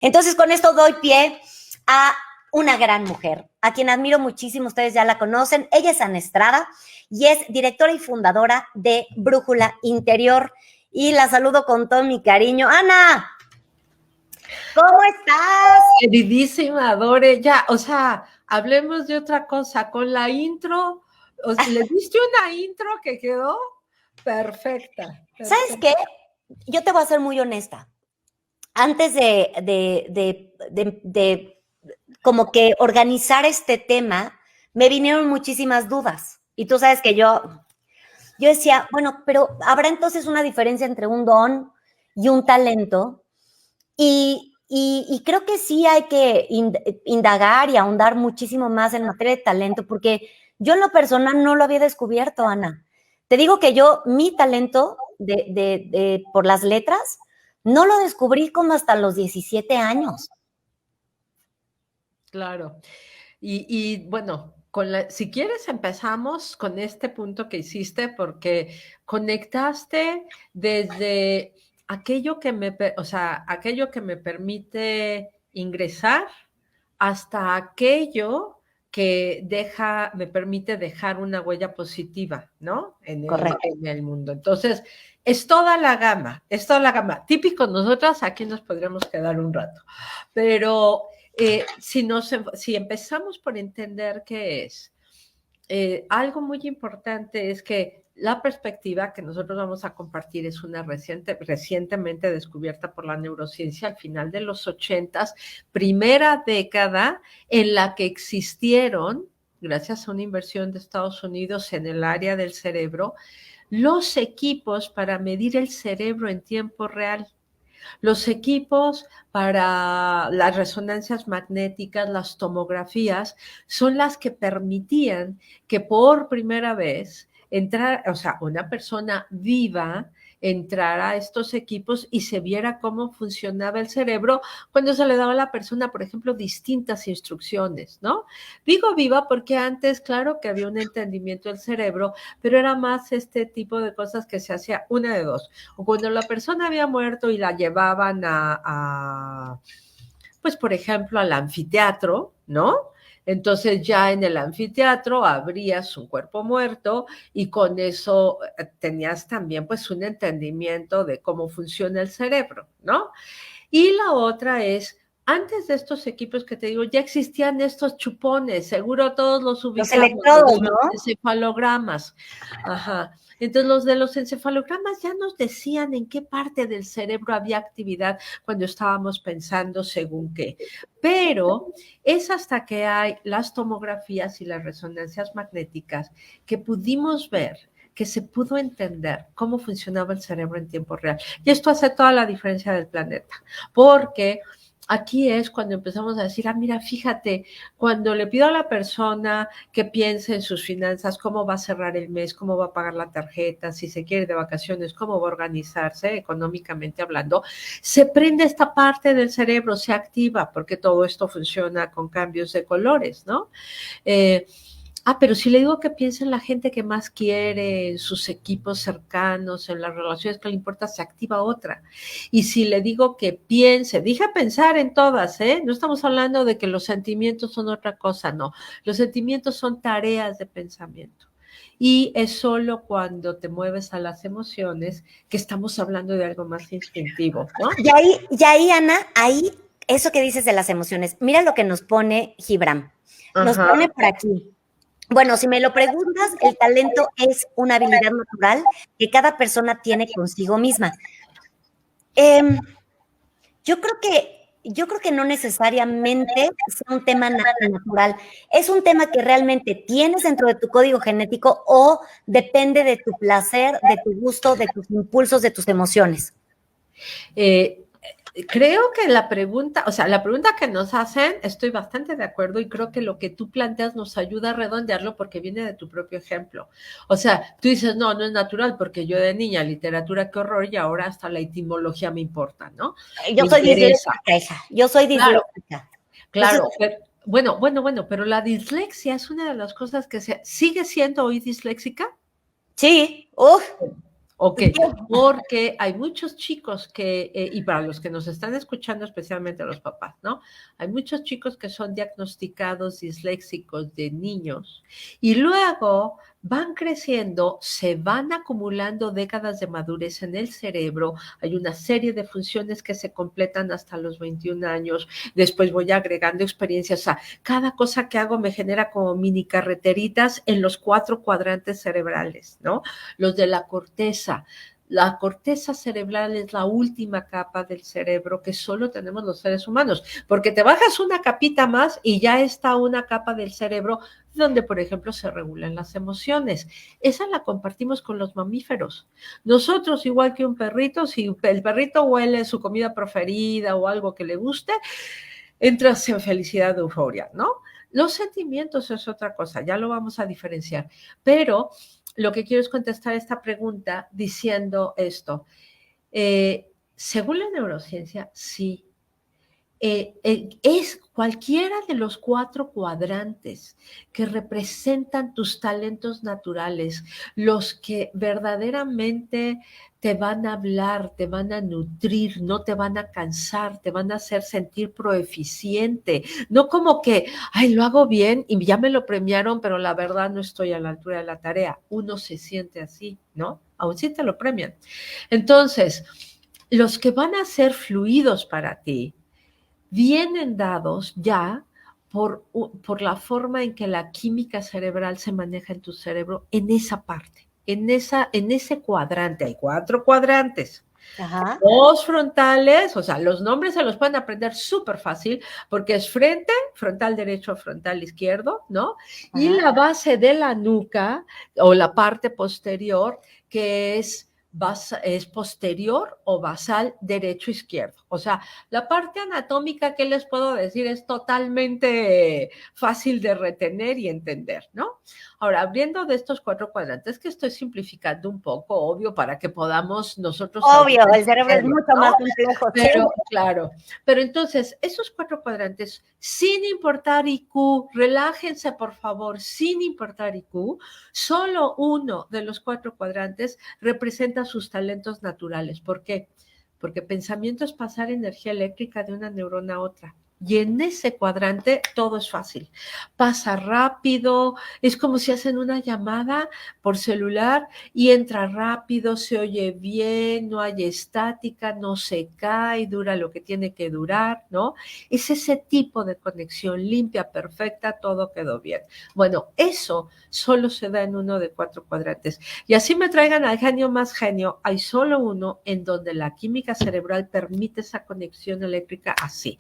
Entonces, con esto doy pie a una gran mujer, a quien admiro muchísimo, ustedes ya la conocen. Ella es Ana Estrada y es directora y fundadora de Brújula Interior. Y la saludo con todo mi cariño. Ana, ¿cómo estás? Queridísima Dore, ya, o sea, hablemos de otra cosa. Con la intro, le diste una intro que quedó perfecta. ¿Sabes qué? Yo te voy a ser muy honesta. Antes de como que organizar este tema, me vinieron muchísimas dudas. Y tú sabes que yo decía, bueno, pero ¿habrá entonces una diferencia entre un don y un talento? Y creo que sí hay que indagar y ahondar muchísimo más en materia de talento, porque yo en lo personal no lo había descubierto, Ana. Te digo que yo, mi talento por las letras, no lo descubrí como hasta los 17 años. Claro. Bueno, si quieres empezamos con este punto que hiciste porque conectaste desde aquello aquello que me permite ingresar hasta aquello que me permite dejar una huella positiva, ¿no? En el mundo. Entonces, es toda la gama, es toda la gama. Típico, nosotras aquí nos podríamos quedar un rato, pero si empezamos por entender qué es, algo muy importante es que la perspectiva que nosotros vamos a compartir es una recientemente descubierta por la neurociencia al final de los 80s, primera década en la que existieron, gracias a una inversión de Estados Unidos en el área del cerebro, los equipos para medir el cerebro en tiempo real. Los equipos para las resonancias magnéticas, las tomografías, son las que permitían que por primera vez una persona viva entrara a estos equipos y se viera cómo funcionaba el cerebro cuando se le daba a la persona, por ejemplo, distintas instrucciones, ¿no? Digo viva porque antes, claro que había un entendimiento del cerebro, pero era más este tipo de cosas que se hacía una de dos. O cuando la persona había muerto y la llevaban pues, por ejemplo, al anfiteatro, ¿no? Entonces ya en el anfiteatro abrías un cuerpo muerto y con eso tenías también pues un entendimiento de cómo funciona el cerebro, ¿no? Y la otra es, antes de estos equipos que te digo, ya existían estos chupones, seguro todos los Los ubicamos, electrodos, ¿no? los encefalogramas. Ajá. Entonces los de los encefalogramas ya nos decían en qué parte del cerebro había actividad cuando estábamos pensando según qué. Pero es hasta que hay las tomografías y las resonancias magnéticas que pudimos ver, que se pudo entender cómo funcionaba el cerebro en tiempo real. Y esto hace toda la diferencia del planeta, porque aquí es cuando empezamos a decir, mira, fíjate, cuando le pido a la persona que piense en sus finanzas, cómo va a cerrar el mes, cómo va a pagar la tarjeta, si se quiere de vacaciones, cómo va a organizarse económicamente hablando, se prende esta parte del cerebro, se activa, porque todo esto funciona con cambios de colores, ¿no? Pero si le digo que piense en la gente que más quiere, en sus equipos cercanos, en las relaciones que le importa, se activa otra. Y si le digo que piense, dije pensar en todas, ¿eh? No estamos hablando de que los sentimientos son otra cosa, no. Los sentimientos son tareas de pensamiento. Y es solo cuando te mueves a las emociones que estamos hablando de algo más instintivo, ¿no? Y ahí, Ana, ahí, eso que dices de las emociones, mira lo que nos pone Gibran. Nos pone por aquí. Bueno, si me lo preguntas, el talento es una habilidad natural que cada persona tiene consigo misma. Yo creo que no necesariamente es un tema natural. Es un tema que realmente tienes dentro de tu código genético o depende de tu placer, de tu gusto, de tus impulsos, de tus emociones. Creo que la pregunta que nos hacen, estoy bastante de acuerdo y creo que lo que tú planteas nos ayuda a redondearlo porque viene de tu propio ejemplo. O sea, tú dices, no es natural porque yo de niña, literatura, qué horror, y ahora hasta la etimología me importa, ¿no? Yo soy disléxica, hija. Yo soy disléxica. Claro, pero, bueno, pero la dislexia es una de las cosas que ¿sigue siendo hoy disléxica? Sí, Ok, porque hay muchos chicos que, y para los que nos están escuchando, especialmente los papás, ¿no? Hay muchos chicos que son diagnosticados disléxicos de niños y luego van creciendo, se van acumulando décadas de madurez en el cerebro, hay una serie de funciones que se completan hasta los 21 años, después voy agregando experiencias, o sea, cada cosa que hago me genera como mini carreteritas en los 4 cuadrantes cerebrales, ¿no? Los de la corteza. La corteza cerebral es la última capa del cerebro que solo tenemos los seres humanos, porque te bajas una capita más y ya está una capa del cerebro donde, por ejemplo, se regulan las emociones. Esa la compartimos con los mamíferos. Nosotros, igual que un perrito, si el perrito huele su comida preferida o algo que le guste, entras en felicidad de euforia, ¿no? Los sentimientos es otra cosa, ya lo vamos a diferenciar, pero lo que quiero es contestar esta pregunta diciendo esto. Según la neurociencia, sí, es cualquiera de los 4 cuadrantes que representan tus talentos naturales, los que verdaderamente te van a hablar, te van a nutrir, no te van a cansar, te van a hacer sentir proeficiente, no como que, ay, lo hago bien y ya me lo premiaron, pero la verdad no estoy a la altura de la tarea. Uno se siente así, ¿no? Aún sí te lo premian. Entonces, los que van a ser fluidos para ti, vienen dados ya por la forma en que la química cerebral se maneja en tu cerebro en esa parte, en ese cuadrante. Hay 4 cuadrantes. Ajá. 2 frontales, o sea, los nombres se los pueden aprender súper fácil porque es frente, frontal derecho, frontal izquierdo, ¿no? Y Ajá. la base de la nuca o la parte posterior que es posterior o basal derecho-izquierdo. O sea, la parte anatómica, ¿qué les puedo decir? Es totalmente fácil de retener y entender, ¿no? Ahora, abriendo de estos 4 cuadrantes, que estoy simplificando un poco, obvio, para que podamos nosotros Obvio, el cerebro es entenderlo, mucho ¿no? más complejo. Pero, claro, pero entonces, esos 4 cuadrantes, sin importar IQ, relájense por favor, sin importar IQ, solo uno de los 4 cuadrantes representa sus talentos naturales. ¿Por qué? Porque pensamiento es pasar energía eléctrica de una neurona a otra. Y en ese cuadrante todo es fácil. Pasa rápido, es como si hacen una llamada por celular y entra rápido, se oye bien, no hay estática, no se cae, dura lo que tiene que durar, ¿no? Es ese tipo de conexión limpia, perfecta, todo quedó bien. Bueno, eso solo se da en uno de 4 cuadrantes. Y así me traigan al genio más genio, hay solo uno en donde la química cerebral permite esa conexión eléctrica así.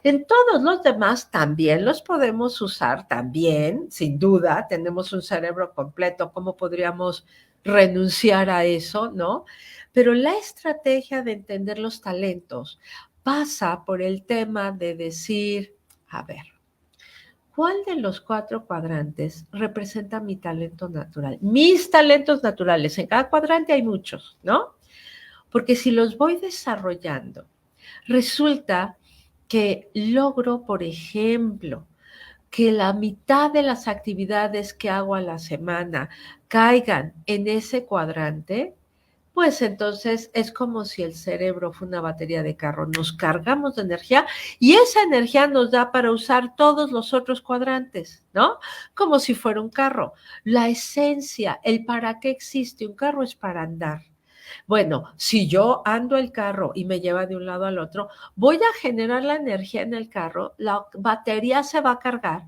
En todos los demás también los podemos usar, también, sin duda, tenemos un cerebro completo, ¿cómo podríamos renunciar a eso, no? Pero la estrategia de entender los talentos pasa por el tema de decir, a ver, ¿cuál de los 4 cuadrantes representa mi talento natural? Mis talentos naturales, en cada cuadrante hay muchos, ¿no? Porque si los voy desarrollando, resulta que logro, por ejemplo, que la mitad de las actividades que hago a la semana caigan en ese cuadrante, pues entonces es como si el cerebro fue una batería de carro. Nos cargamos de energía y esa energía nos da para usar todos los otros cuadrantes, ¿no? Como si fuera un carro. La esencia, el para qué existe un carro es para andar. Bueno, si yo ando el carro y me lleva de un lado al otro, voy a generar la energía en el carro, la batería se va a cargar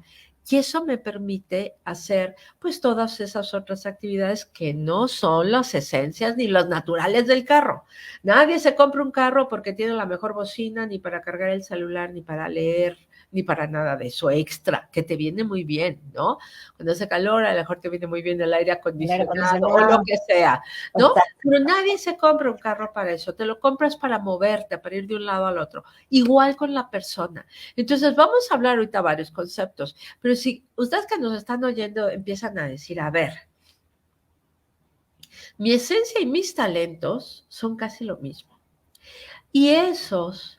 y eso me permite hacer pues todas esas otras actividades que no son las esencias ni los naturales del carro. Nadie se compra un carro porque tiene la mejor bocina, ni para cargar el celular, ni para leer, ni para nada de eso extra, que te viene muy bien, ¿no? Cuando hace calor, a lo mejor te viene muy bien el aire El aire acondicionado o lo acondicionado. que sea, ¿no? Exacto. Pero nadie se compra un carro para eso, te lo compras para moverte, para ir de un lado al otro. Igual con la persona. Entonces, vamos a hablar ahorita varios conceptos, pero si ustedes que nos están oyendo empiezan a decir, a ver, mi esencia y mis talentos son casi lo mismo. Y esos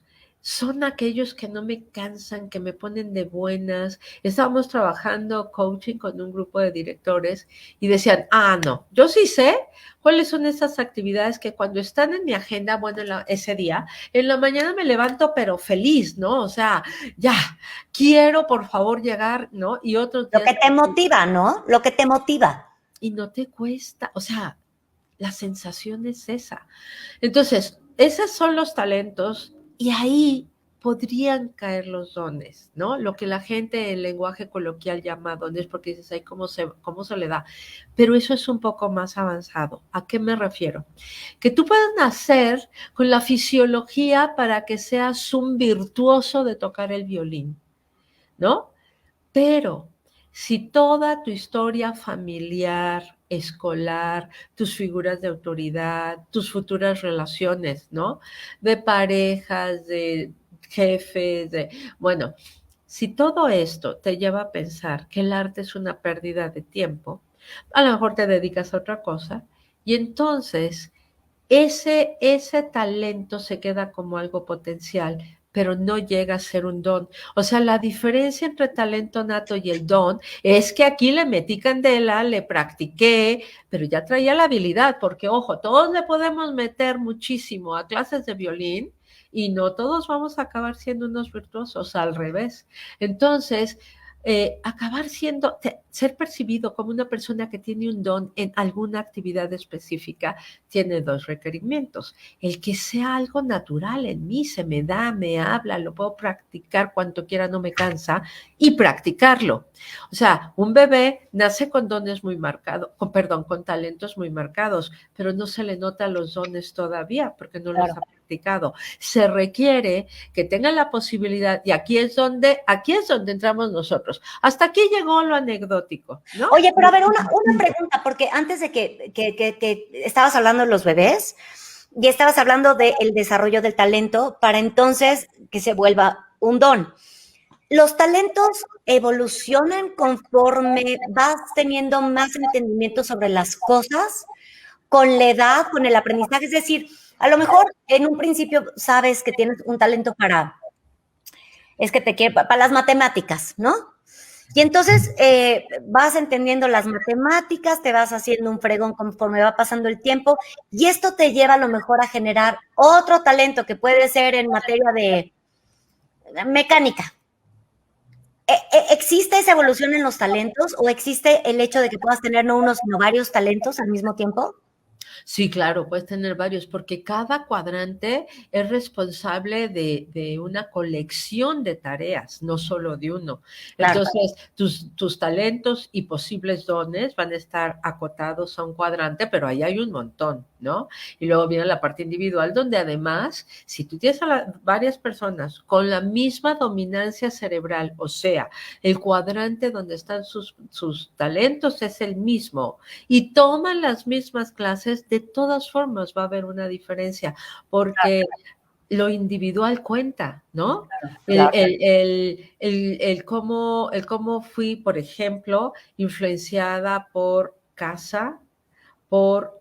son aquellos que no me cansan, que me ponen de buenas. Estábamos trabajando coaching con un grupo de directores y decían, no, yo sí sé cuáles son esas actividades que cuando están en mi agenda, bueno, ese día, en la mañana me levanto pero feliz, ¿no? O sea, ya, quiero por favor llegar, ¿no? Y otros Lo días... que te motiva, ¿no? Lo que te motiva. Y no te cuesta, o sea, la sensación es esa. Entonces, esos son los talentos y ahí podrían caer los dones, ¿no? Lo que la gente en lenguaje coloquial llama dones, porque dices, ay, cómo se le da? Pero eso es un poco más avanzado. ¿A qué me refiero? Que tú puedes nacer con la fisiología para que seas un virtuoso de tocar el violín, ¿no? Pero si toda tu historia familiar, escolar, tus figuras de autoridad, tus futuras relaciones, ¿no? De parejas, de jefes, bueno, si todo esto te lleva a pensar que el arte es una pérdida de tiempo, a lo mejor te dedicas a otra cosa y entonces ese talento se queda como algo potencial, pero no llega a ser un don. O sea, la diferencia entre talento nato y el don es que aquí le metí candela, le practiqué, pero ya traía la habilidad, porque ojo, todos le podemos meter muchísimo a clases de violín y no todos vamos a acabar siendo unos virtuosos, al revés. Entonces, acabar ser percibido como una persona que tiene un don en alguna actividad específica, tiene dos requerimientos. El que sea algo natural en mí, se me da, me habla, lo puedo practicar cuanto quiera, no me cansa, y practicarlo. O sea, un bebé nace con dones muy marcados, con talentos muy marcados, pero no se le nota los dones todavía porque no los ha practicado. Se requiere que tenga la posibilidad, y aquí es donde entramos nosotros. Hasta aquí llegó lo anecdótico, ¿no? Oye, pero a ver, una pregunta, porque antes de que estabas hablando de los bebés y estabas hablando del desarrollo del talento para entonces que se vuelva un don. ¿Los talentos evolucionan conforme vas teniendo más entendimiento sobre las cosas, con la edad, con el aprendizaje? Es decir, a lo mejor en un principio sabes que tienes un talento para las matemáticas, ¿no? Y entonces vas entendiendo las matemáticas, te vas haciendo un fregón conforme va pasando el tiempo y esto te lleva a lo mejor a generar otro talento que puede ser en materia de mecánica. ¿Existe esa evolución en los talentos o existe el hecho de que puedas tener no uno, sino varios talentos al mismo tiempo? Sí, claro, puedes tener varios, porque cada cuadrante es responsable de una colección de tareas, no solo de uno. Claro. Entonces, tus talentos y posibles dones van a estar acotados a un cuadrante, pero ahí hay un montón, ¿no? Y luego viene la parte individual, donde además, si tú tienes a varias personas con la misma dominancia cerebral, o sea, el cuadrante donde están sus talentos es el mismo y toman las mismas clases, de todas formas va a haber una diferencia, porque lo individual cuenta, ¿no? Claro. El cómo fui, por ejemplo, influenciada por casa, por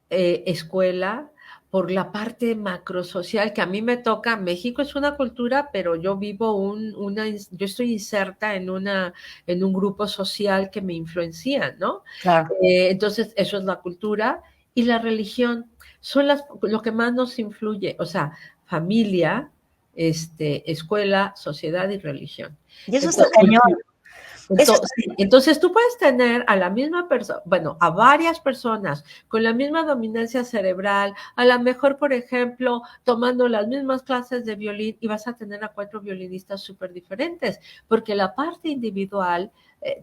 escuela, por la parte macrosocial que a mí me toca. México es una cultura, pero yo vivo yo estoy inserta en un grupo social que me influencia, ¿no? Claro. Entonces, eso es la cultura y la religión. Son lo que más nos influye, o sea, familia, escuela, sociedad y religión. Y eso está cañón. Entonces, tú puedes tener a la misma persona, bueno, a varias personas con la misma dominancia cerebral, a lo mejor, por ejemplo, tomando las mismas clases de violín y vas a tener a 4 violinistas súper diferentes, porque la parte individual,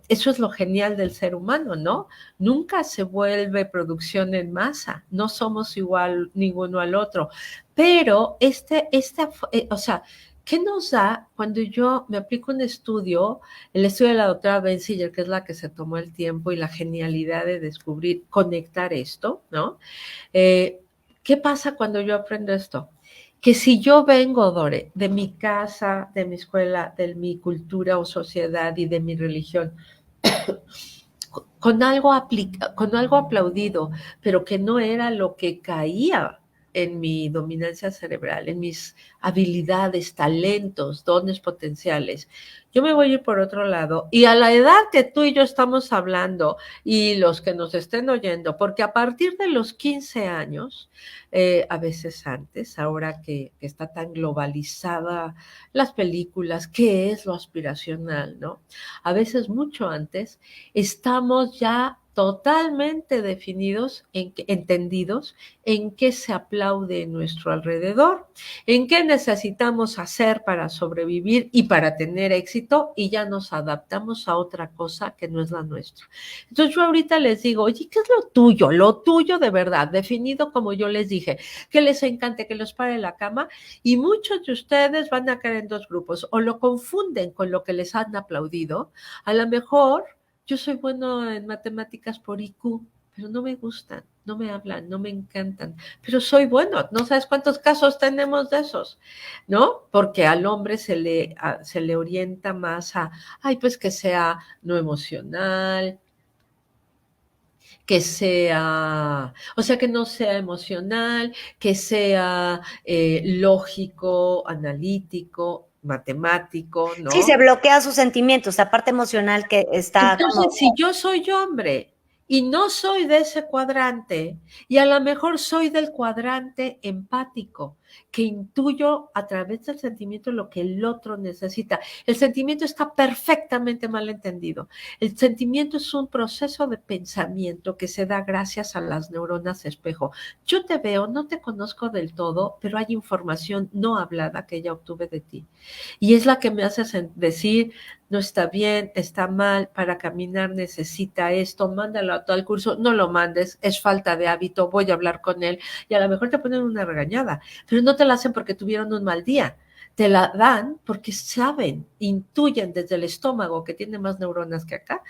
eso es lo genial del ser humano, ¿no? Nunca se vuelve producción en masa, no somos igual ninguno al otro, pero o sea, ¿qué nos da cuando yo me aplico un estudio, el estudio de la doctora Benziger, que es la que se tomó el tiempo y la genialidad de descubrir, conectar esto, ¿no? ¿Qué pasa cuando yo aprendo esto? Que si yo vengo, Dore, de mi casa, de mi escuela, de mi cultura o sociedad y de mi religión, con algo aplaudido, pero que no era lo que caía en mi dominancia cerebral, en mis habilidades, talentos, dones potenciales. Yo me voy a ir por otro lado y a la edad que tú y yo estamos hablando y los que nos estén oyendo, porque a partir de los 15 años, a veces antes, ahora que está tan globalizada las películas, qué es lo aspiracional, ¿no? A veces mucho antes, estamos ya totalmente definidos, entendidos en qué se aplaude en nuestro alrededor, en qué necesitamos hacer para sobrevivir y para tener éxito, y ya nos adaptamos a otra cosa que no es la nuestra. Entonces yo ahorita les digo, oye, ¿qué es lo tuyo? Lo tuyo de verdad, definido como yo les dije, que les encante, que los pare la cama, y muchos de ustedes van a caer en dos grupos, o lo confunden con lo que les han aplaudido, a lo mejor yo soy bueno en matemáticas por IQ, pero no me gustan, no me hablan, no me encantan, pero soy bueno. No sabes cuántos casos tenemos de esos, ¿no? Porque al hombre se le orienta más a, ay, pues que sea no emocional, que sea, o sea, que no sea emocional, que sea lógico, analítico, matemático, Sí, ¿no? se bloquea sus sentimientos, la parte emocional que está Entonces, como... si yo soy hombre y no soy de ese cuadrante, y a lo mejor soy del cuadrante empático, que intuyo a través del sentimiento lo que el otro necesita. El sentimiento está perfectamente mal entendido. El sentimiento es un proceso de pensamiento que se da gracias a las neuronas espejo. Yo te veo, no te conozco del todo, pero hay información no hablada que ya obtuve de ti. Y es la que me hace decir, no está bien, está mal, para caminar necesita esto, mándalo a tal curso, no lo mandes, es falta de hábito, voy a hablar con él, y a lo mejor te ponen una regañada, pero no te la hacen porque tuvieron un mal día, te la dan porque saben, intuyen desde el estómago, que tiene más neuronas que acá,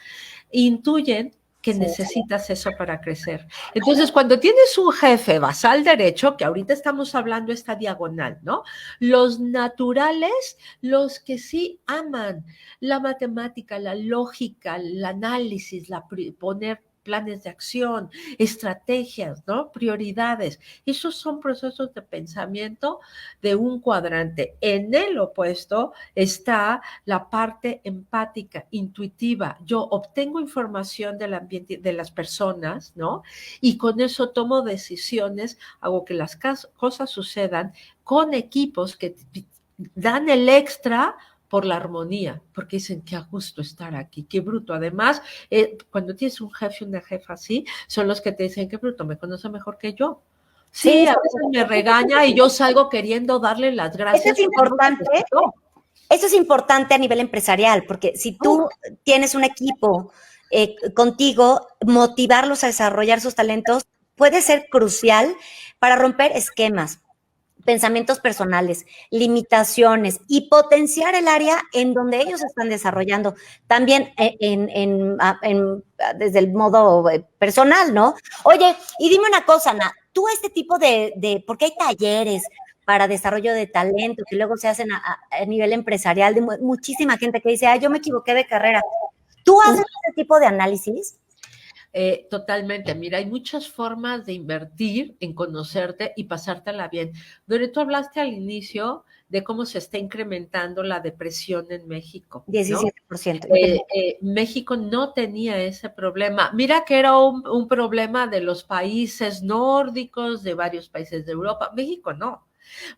intuyen que Sí. necesitas eso para crecer. Entonces, cuando tienes un jefe basal derecho, que ahorita estamos hablando esta diagonal, ¿no? Los naturales, los que sí aman la matemática, la lógica, el análisis, poner planes de acción, estrategias, ¿no? Prioridades. Esos son procesos de pensamiento de un cuadrante. En el opuesto está la parte empática, intuitiva. Yo obtengo información del ambiente, de las personas, ¿no? Y con eso tomo decisiones, hago que las cosas sucedan con equipos que dan el extra por la armonía, porque dicen que a gusto estar aquí, qué bruto. Además, cuando tienes un jefe, una jefa así, son los que te dicen, qué bruto, me conoce mejor que yo. Sí, Sí, a veces me regaña y yo salgo queriendo darle las eso es gracias porque no importante. necesito. Eso es importante a nivel empresarial, porque si tú tienes un equipo contigo, motivarlos a desarrollar sus talentos puede ser crucial para romper esquemas, pensamientos personales, limitaciones y potenciar el área en donde ellos están desarrollando. También desde el modo personal, ¿no? Oye, y dime una cosa, Ana, tú este tipo porque hay talleres para desarrollo de talento que luego se hacen a nivel empresarial de muchísima gente que dice, yo me equivoqué de carrera. ¿Tú haces ese tipo de análisis? Totalmente. Mira, hay muchas formas de invertir en conocerte y pasártela bien. Donde tú hablaste al inicio de cómo se está incrementando la depresión en México, ¿no? 17%. México no tenía ese problema. Mira que era un problema de los países nórdicos, de varios países de Europa. México no.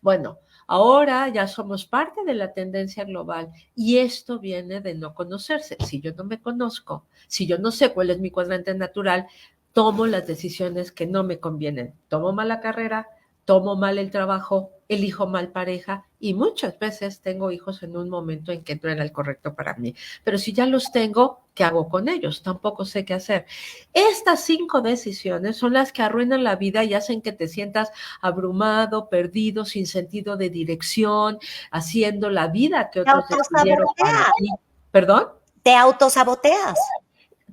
Bueno, ahora ya somos parte de la tendencia global y esto viene de no conocerse. Si yo no me conozco, si yo no sé cuál es mi cuadrante natural, tomo las decisiones que no me convienen. Tomo mala carrera, tomo mal el trabajo, elijo mal pareja y muchas veces tengo hijos en un momento en que no era el correcto para mí. Pero si ya los tengo, ¿qué hago con ellos? Tampoco sé qué hacer. Estas 5 decisiones son las que arruinan la vida y hacen que te sientas abrumado, perdido, sin sentido de dirección, haciendo la vida que Te otros decidieron para autosaboteas. ti. ¿Perdón? Te autosaboteas.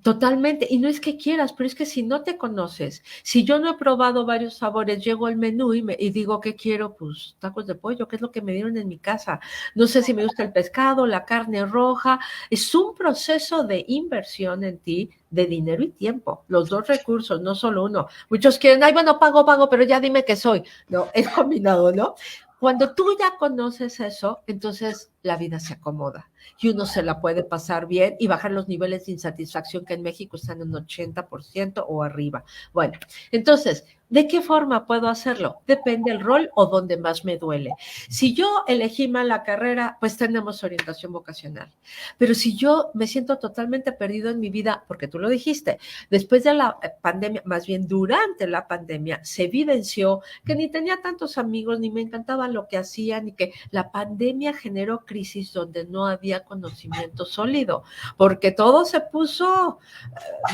Totalmente, y no es que quieras, pero es que si no te conoces, si yo no he probado varios sabores, llego al menú y digo, ¿qué quiero? Pues tacos de pollo, ¿qué es lo que me dieron en mi casa? No sé si me gusta el pescado, la carne roja. Es un proceso de inversión en ti, de dinero y tiempo, los dos recursos, no solo uno. Muchos quieren, ay, bueno, pago, pero ya dime qué soy. No, es combinado, ¿no? Cuando tú ya conoces eso, entonces la vida se acomoda y uno se la puede pasar bien y bajar los niveles de insatisfacción que en México están en un 80% o arriba. Bueno, entonces, ¿de qué forma puedo hacerlo? Depende el rol o donde más me duele. Si yo elegí mal la carrera, pues tenemos orientación vocacional. Pero si yo me siento totalmente perdido en mi vida, porque tú lo dijiste, después de la pandemia, más bien durante la pandemia, se evidenció que ni tenía tantos amigos, ni me encantaba lo que hacían, y que la pandemia generó crisis donde no había conocimiento sólido, porque todo se puso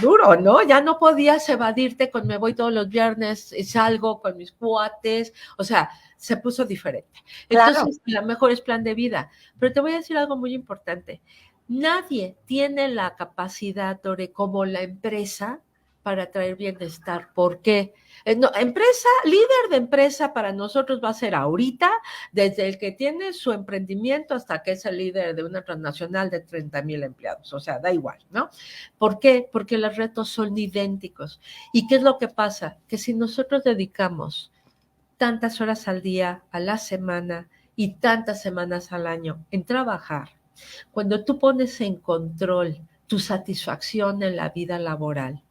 duro, ¿no? Ya no podías evadirte con me voy todos los viernes y salgo con mis cuates, o sea, se puso diferente. Entonces, claro, la mejor es plan de vida. Pero te voy a decir algo muy importante. Nadie tiene la capacidad, Dore, como la empresa para traer bienestar. ¿Por qué? No, empresa, líder de empresa para nosotros va a ser ahorita, desde el que tiene su emprendimiento hasta que es el líder de una transnacional de 30,000 empleados. O sea, da igual, ¿no? ¿Por qué? Porque los retos son idénticos. ¿Y qué es lo que pasa? Que si nosotros dedicamos tantas horas al día, a la semana y tantas semanas al año en trabajar, cuando tú pones en control tu satisfacción en la vida laboral,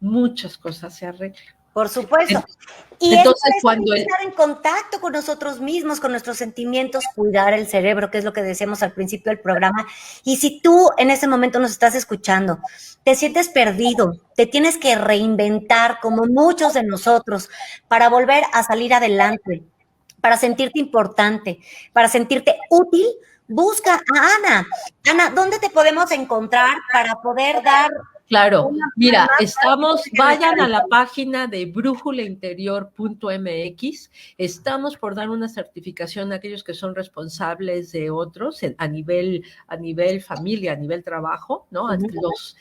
muchas cosas se arreglan. Por supuesto. Y entonces, es cuando estar en contacto con nosotros mismos, con nuestros sentimientos, cuidar el cerebro, que es lo que decíamos al principio del programa. Y si tú en ese momento nos estás escuchando, te sientes perdido, te tienes que reinventar como muchos de nosotros para volver a salir adelante, para sentirte importante, para sentirte útil, busca a Ana. Ana, ¿dónde te podemos encontrar para poder dar... Claro, mira, vayan a la página de brújulainterior.mx. Estamos por dar una certificación a aquellos que son responsables de otros a nivel familia, a nivel trabajo, ¿no? A los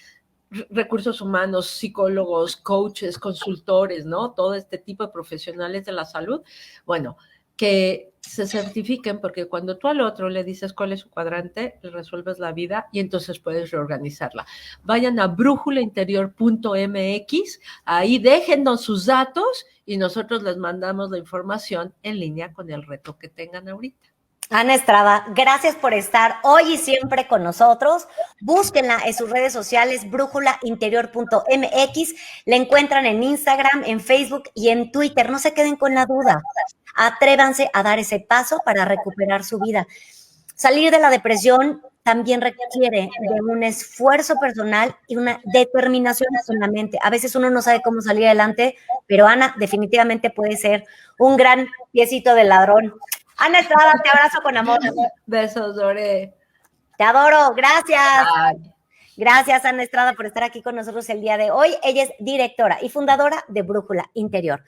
recursos humanos, psicólogos, coaches, consultores, ¿no? Todo este tipo de profesionales de la salud. Bueno, que se certifiquen, porque cuando tú al otro le dices cuál es su cuadrante, le resuelves la vida y entonces puedes reorganizarla. Vayan a brújulainterior.mx, ahí déjennos sus datos y nosotros les mandamos la información en línea con el reto que tengan ahorita. Ana Estrada, gracias por estar hoy y siempre con nosotros. Búsquenla en sus redes sociales, brújulainterior.mx. La encuentran en Instagram, en Facebook y en Twitter. No se queden con la duda. Atrévanse a dar ese paso para recuperar su vida. Salir de la depresión también requiere de un esfuerzo personal y una determinación con la mente. A veces uno no sabe cómo salir adelante, pero Ana definitivamente puede ser un gran piecito de ladrón. Ana Estrada, te abrazo con amor. Besos, Dore. Te adoro, gracias. Bye. Gracias, Ana Estrada, por estar aquí con nosotros el día de hoy. Ella es directora y fundadora de Brújula Interior.